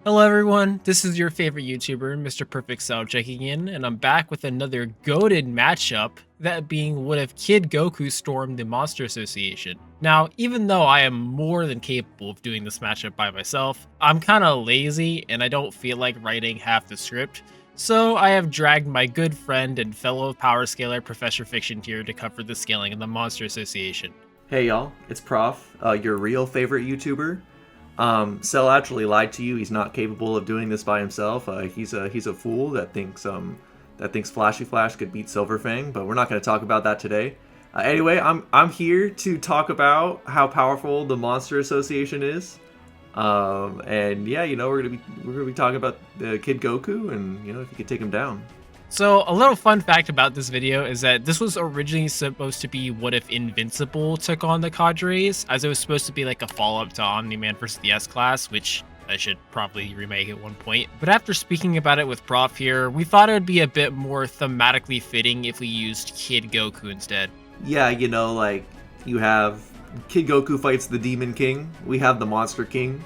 Hello everyone, this is your favorite YouTuber, MrPerfectCell checking in, and I'm back with another goated matchup, that being what if Kid Goku stormed the Monster Association. Now, even though I am more than capable of doing this matchup by myself, I'm kinda lazy and I don't feel like writing half the script, so I have dragged my good friend and fellow power scaler Professor Fiction here to cover the scaling of the Monster Association. Hey y'all, it's Prof, your real favorite YouTuber. Cell actually lied to you. He's not capable of doing this by himself. He's a fool that thinks Flashy Flash could beat Silverfang, but we're not going to talk about that today. Anyway, I'm here to talk about how powerful the Monster Association is. And yeah, we're gonna be talking about Kid Goku, and if you could take him down. So, a little fun fact about this video is that this was originally supposed to be what if Invincible took on the Cadres, as it was supposed to be like a follow-up to Omni-Man vs. the S-Class, which I should probably remake at one point. But after speaking about it with Prof here, we thought it would be a bit more thematically fitting if we used Kid Goku instead. Yeah, like you have Kid Goku fights the Demon King. We have the Monster King.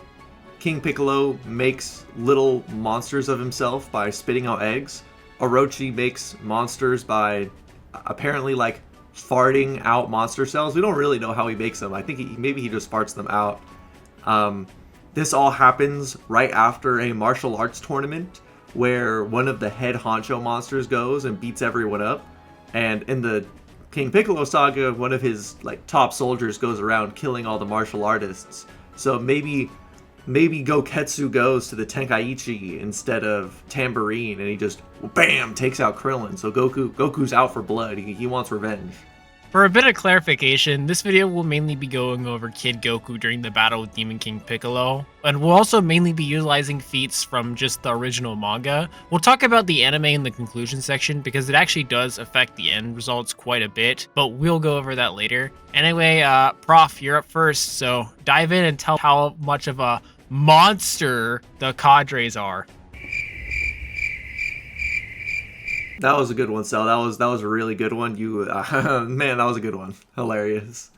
King Piccolo makes little monsters of himself by spitting out eggs. Orochi makes monsters by apparently like farting out monster cells. We don't really know how he makes them. I think maybe he just farts them out. This all happens right after a martial arts tournament where one of the head honcho monsters goes and beats everyone up. And in the King Piccolo saga, one of his like top soldiers goes around killing all the martial artists. So maybe Goketsu goes to the Tenkaichi instead of Tambourine, and he just bam takes out Krillin. So Goku's out for blood. He wants revenge. For a bit of clarification, this video will mainly be going over Kid Goku during the battle with Demon King Piccolo, and we'll also mainly be utilizing feats from just the original manga. We'll talk about the anime in the conclusion section because it actually does affect the end results quite a bit, but we'll go over that later. Anyway, Prof, you're up first, so dive in and tell how much of a monster the Cadres are. That was a good one, Sal. That was a really good one. Man, that was a good one. Hilarious.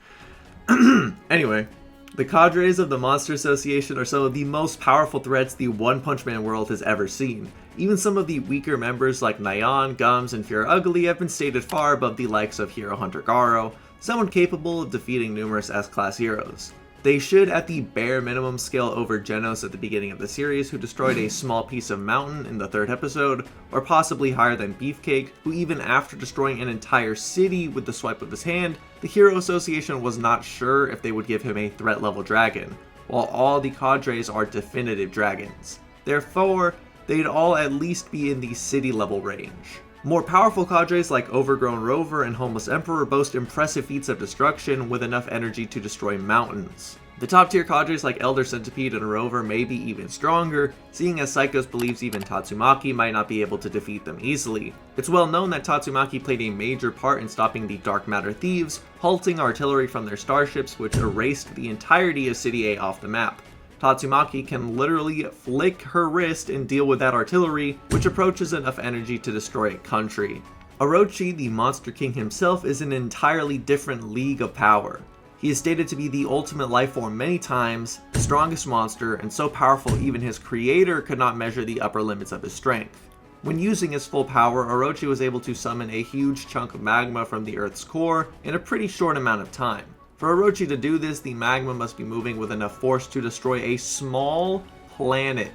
Anyway, the cadres of the Monster Association are some of the most powerful threats the One Punch Man world has ever seen. Even some of the weaker members like Nyan, Gums, and Fear Ugly have been stated far above the likes of Hero Hunter Garo, someone capable of defeating numerous S-Class heroes. They should at the bare minimum scale over Genos at the beginning of the series, who destroyed a small piece of mountain in the 3rd episode, or possibly higher than Beefcake, who even after destroying an entire city with the swipe of his hand, the Hero Association was not sure if they would give him a threat level dragon, while all the cadres are definitive dragons. Therefore, they'd all at least be in the city level range. More powerful cadres like Overgrown Rover and Homeless Emperor boast impressive feats of destruction with enough energy to destroy mountains. The top tier cadres like Elder Centipede and Rover may be even stronger, seeing as Psychos believes even Tatsumaki might not be able to defeat them easily. It's well known that Tatsumaki played a major part in stopping the Dark Matter Thieves, halting artillery from their starships, which erased the entirety of City A off the map. Tatsumaki can literally flick her wrist and deal with that artillery, which approaches enough energy to destroy a country. Orochi, the Monster King himself, is an entirely different league of power. He is stated to be the ultimate life form many times, the strongest monster, and so powerful even his creator could not measure the upper limits of his strength. When using his full power, Orochi was able to summon a huge chunk of magma from the Earth's core in a pretty short amount of time. For Orochi to do this, the magma must be moving with enough force to destroy a small planet.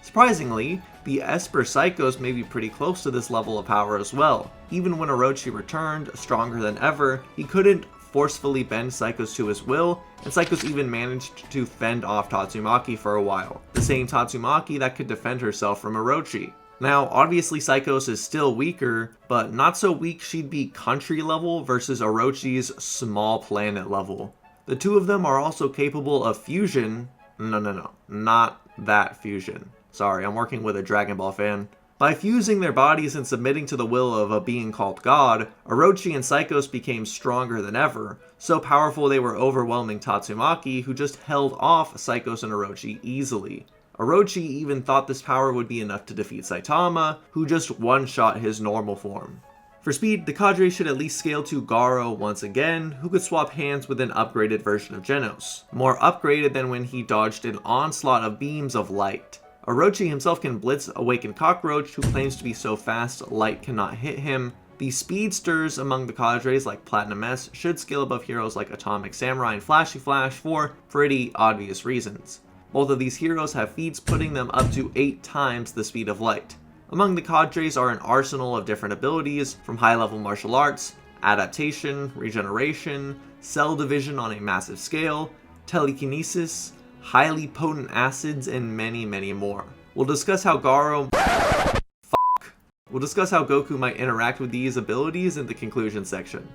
Surprisingly, the Esper Psychos may be pretty close to this level of power as well. Even when Orochi returned, stronger than ever, he couldn't forcefully bend Psychos to his will, and Psychos even managed to fend off Tatsumaki for a while. The same Tatsumaki that could defend herself from Orochi. Now, obviously Psychos is still weaker, but not so weak she'd be country level versus Orochi's small planet level. The two of them are also capable of fusion. No, not that fusion. Sorry, I'm working with a Dragon Ball fan. By fusing their bodies and submitting to the will of a being called God, Orochi and Psychos became stronger than ever, so powerful they were overwhelming Tatsumaki, who just held off Psychos and Orochi easily. Orochi even thought this power would be enough to defeat Saitama, who just one-shot his normal form. For speed, the cadre should at least scale to Garo once again, who could swap hands with an upgraded version of Genos, more upgraded than when he dodged an onslaught of beams of light. Orochi himself can blitz Awakened Cockroach, who claims to be so fast light cannot hit him. The speedsters among the cadres like Platinum S should skill above heroes like Atomic Samurai and Flashy Flash for pretty obvious reasons. Both of these heroes have feats putting them up to 8 times the speed of light. Among the cadres are an arsenal of different abilities, from high-level martial arts, adaptation, regeneration, cell division on a massive scale, telekinesis, highly potent acids, and many, many more. We'll discuss how Goku might interact with these abilities in the conclusion section.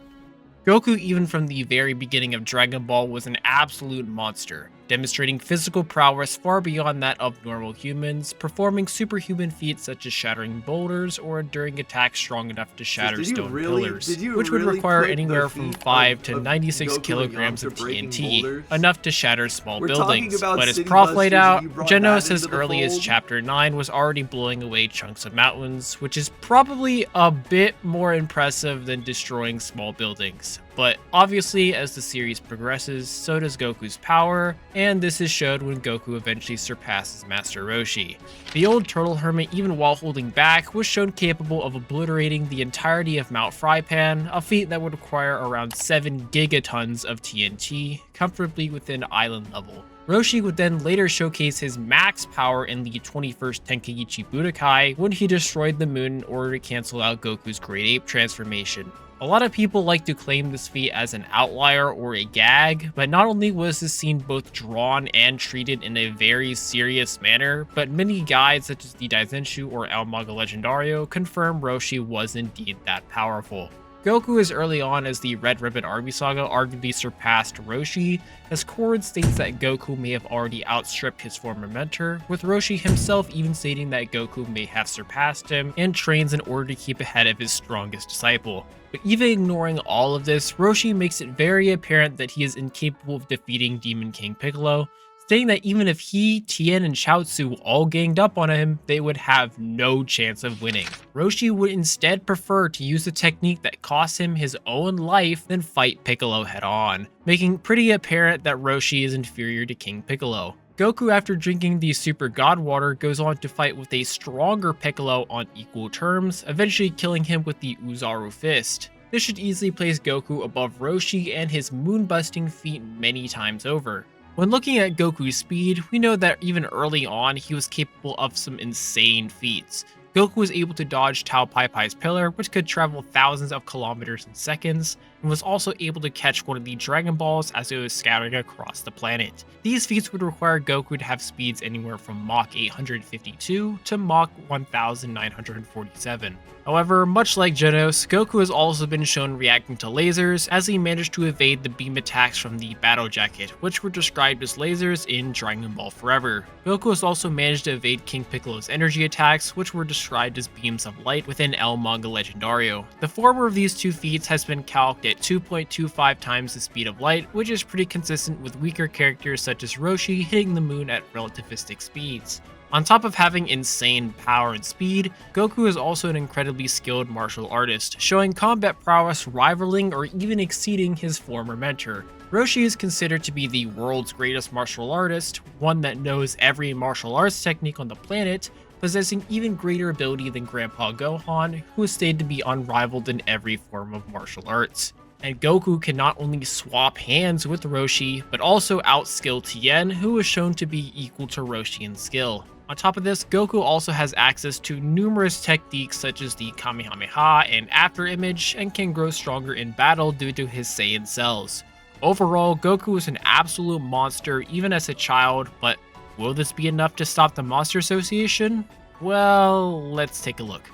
Goku, even from the very beginning of Dragon Ball, was an absolute monster, demonstrating physical prowess far beyond that of normal humans, performing superhuman feats such as shattering boulders or enduring attacks strong enough to shatter stone pillars, which would require anywhere from 5 to 96 kilograms of TNT, enough to shatter small buildings. But as Prof laid out, Genos as early as Chapter 9 was already blowing away chunks of mountains, which is probably a bit more impressive than destroying small buildings. But obviously, as the series progresses, so does Goku's power, and this is showed when Goku eventually surpasses Master Roshi. The old Turtle Hermit, even while holding back, was shown capable of obliterating the entirety of Mount Frypan, a feat that would require around 7 gigatons of TNT, comfortably within island level. Roshi would then later showcase his max power in the 21st Tenkaichi Budokai when he destroyed the moon in order to cancel out Goku's Great Ape transformation. A lot of people like to claim this feat as an outlier or a gag, but not only was this scene both drawn and treated in a very serious manner, but many guides such as the Daizenshu or El Manga Legendario confirm Roshi was indeed that powerful. Goku as early on as the Red Ribbon Army Saga arguably surpassed Roshi, as Cord states that Goku may have already outstripped his former mentor, with Roshi himself even stating that Goku may have surpassed him and trains in order to keep ahead of his strongest disciple. But even ignoring all of this, Roshi makes it very apparent that he is incapable of defeating Demon King Piccolo, stating that even if he, Tien, and Chaozu all ganged up on him, they would have no chance of winning. Roshi would instead prefer to use a technique that costs him his own life than fight Piccolo head-on, making pretty apparent that Roshi is inferior to King Piccolo. Goku, after drinking the Super God Water, goes on to fight with a stronger Piccolo on equal terms, eventually killing him with the Uzaru Fist. This should easily place Goku above Roshi and his moon-busting feat many times over. When looking at Goku's speed, we know that even early on he was capable of some insane feats. Goku was able to dodge Tao Pai Pai's pillar, which could travel thousands of kilometers in seconds, and was also able to catch one of the Dragon Balls as it was scattering across the planet. These feats would require Goku to have speeds anywhere from Mach 852 to Mach 1947. However, much like Genos, Goku has also been shown reacting to lasers as he managed to evade the beam attacks from the Battle Jacket, which were described as lasers in Dragon Ball Forever. Goku has also managed to evade King Piccolo's energy attacks, which were described as beams of light within El Manga Legendario. The former of these two feats has been calced at 2.25 times the speed of light, which is pretty consistent with weaker characters such as Roshi hitting the moon at relativistic speeds. On top of having insane power and speed, Goku is also an incredibly skilled martial artist, showing combat prowess rivaling or even exceeding his former mentor. Roshi is considered to be the world's greatest martial artist, one that knows every martial arts technique on the planet, possessing even greater ability than Grandpa Gohan, who is stated to be unrivaled in every form of martial arts. And Goku can not only swap hands with Roshi, but also outskill Tien, who was shown to be equal to Roshi in skill. On top of this, Goku also has access to numerous techniques such as the Kamehameha and After Image, and can grow stronger in battle due to his Saiyan cells. Overall, Goku is an absolute monster even as a child, but will this be enough to stop the Monster Association? Well, let's take a look.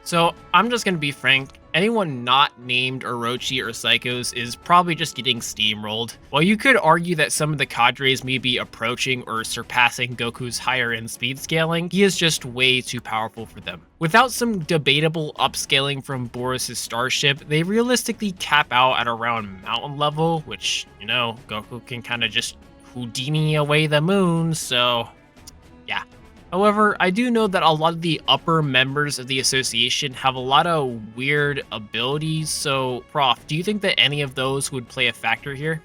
So, I'm just gonna be frank, anyone not named Orochi or Psychos is probably just getting steamrolled. While you could argue that some of the cadres may be approaching or surpassing Goku's higher end speed scaling, he is just way too powerful for them. Without some debatable upscaling from Boris's starship, they realistically cap out at around mountain level, which, you know, Goku can kind of just Houdini away the moon, so yeah. However, I do know that a lot of the upper members of the association have a lot of weird abilities, so Prof, do you think that any of those would play a factor here?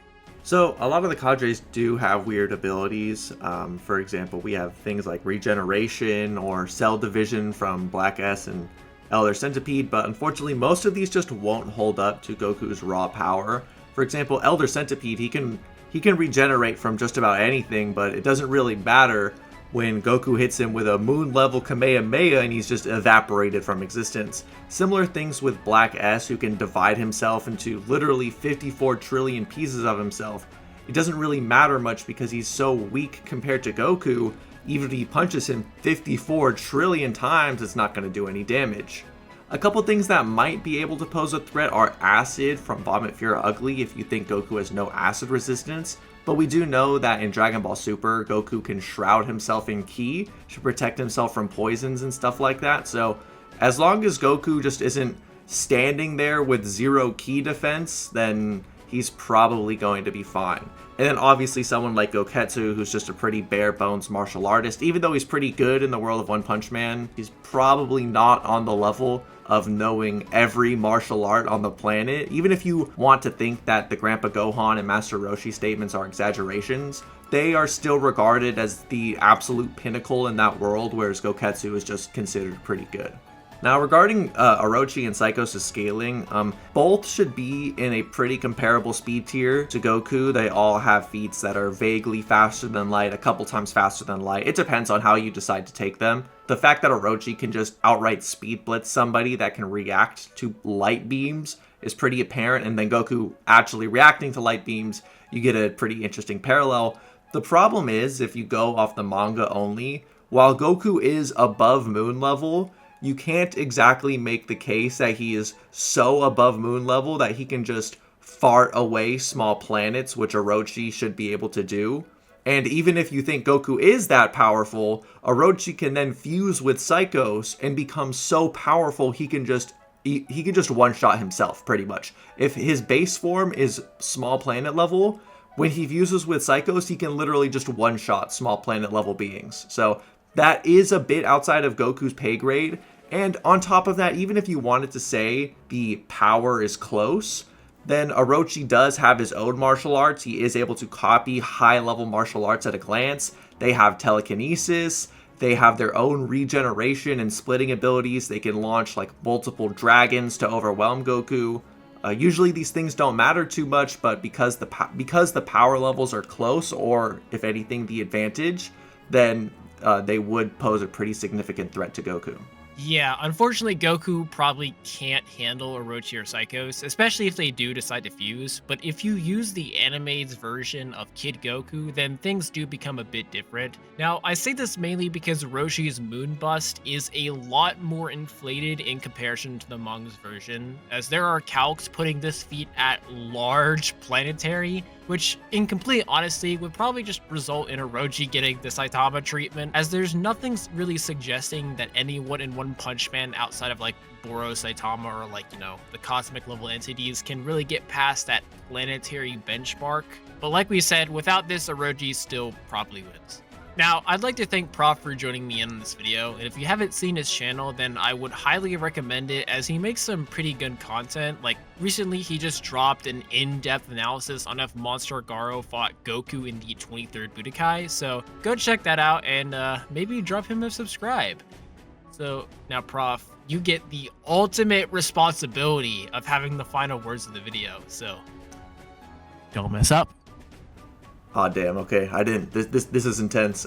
So a lot of the cadres do have weird abilities. For example, we have things like regeneration or cell division from Black S and Elder Centipede, but unfortunately most of these just won't hold up to Goku's raw power. For example, Elder Centipede, he can regenerate from just about anything, but it doesn't really matter when Goku hits him with a moon level Kamehameha and he's just evaporated from existence. Similar things with Black S, who can divide himself into literally 54 trillion pieces of himself. It doesn't really matter much because he's so weak compared to Goku. Even if he punches him 54 trillion times, it's not going to do any damage. A couple things that might be able to pose a threat are Acid from Vomit Fear Ugly if you think Goku has no acid resistance. But we do know that in Dragon Ball Super, Goku can shroud himself in ki to protect himself from poisons and stuff like that. So as long as Goku just isn't standing there with 0 ki defense, then he's probably going to be fine. And then obviously someone like Goketsu, who's just a pretty bare bones martial artist, even though he's pretty good in the world of One Punch Man, he's probably not on the level of knowing every martial art on the planet. Even if you want to think that the Grandpa Gohan and Master Roshi statements are exaggerations, they are still regarded as the absolute pinnacle in that world, whereas Goketsu is just considered pretty good. Now regarding Orochi and Psychos' scaling, both should be in a pretty comparable speed tier to Goku. They all have feats that are vaguely faster than light, a couple times faster than light. It depends on how you decide to take them. The fact that Orochi can just outright speed blitz somebody that can react to light beams is pretty apparent, and then Goku actually reacting to light beams, you get a pretty interesting parallel. The problem is, if you go off the manga only, while Goku is above moon level, you can't exactly make the case that he is so above moon level that he can just fart away small planets, which Orochi should be able to do. And even if you think Goku is that powerful, Orochi can then fuse with Psychos and become so powerful he can just one-shot himself, pretty much. If his base form is small planet level, when he fuses with Psychos, he can literally just one-shot small planet level beings. So that is a bit outside of Goku's pay grade. And on top of that, even if you wanted to say the power is close, then Orochi does have his own martial arts. He is able to copy high-level martial arts at a glance. They have telekinesis. They have their own regeneration and splitting abilities. They can launch like multiple dragons to overwhelm Goku. Usually these things don't matter too much, but because the power levels are close, or if anything, the advantage, then they would pose a pretty significant threat to Goku. Yeah, unfortunately, Goku probably can't handle Orochi or Psychos, especially if they do decide to fuse. But if you use the anime's version of Kid Goku, then things do become a bit different. Now, I say this mainly because Roshi's moon bust is a lot more inflated in comparison to the manga's version, as there are calcs putting this feat at large planetary, which in complete honesty would probably just result in Orochi getting the Saitama treatment, as there's nothing really suggesting that anyone in One Punch Man outside of like Boro, Saitama, or like, you know, the cosmic level entities can really get past that planetary benchmark. But like we said, without this, Orochi still probably wins. Now, I'd like to thank Prof for joining me in this video, and if you haven't seen his channel, then I would highly recommend it, as he makes some pretty good content. Like, recently he just dropped an in-depth analysis on if Monster Garo fought Goku in the 23rd Budokai, so go check that out and maybe drop him a subscribe. So, now Prof, you get the ultimate responsibility of having the final words of the video, so don't mess up. Aw, damn, okay, I didn't. This is intense.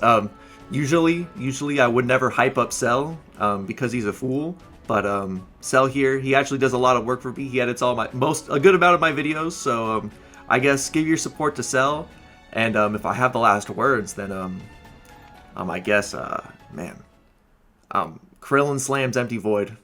Usually I would never hype up Cell, because he's a fool. But Cell here, he actually does a lot of work for me. He edits a good amount of my videos. So I guess give your support to Cell. And if I have the last words, then I guess Krillin slams Empty Void.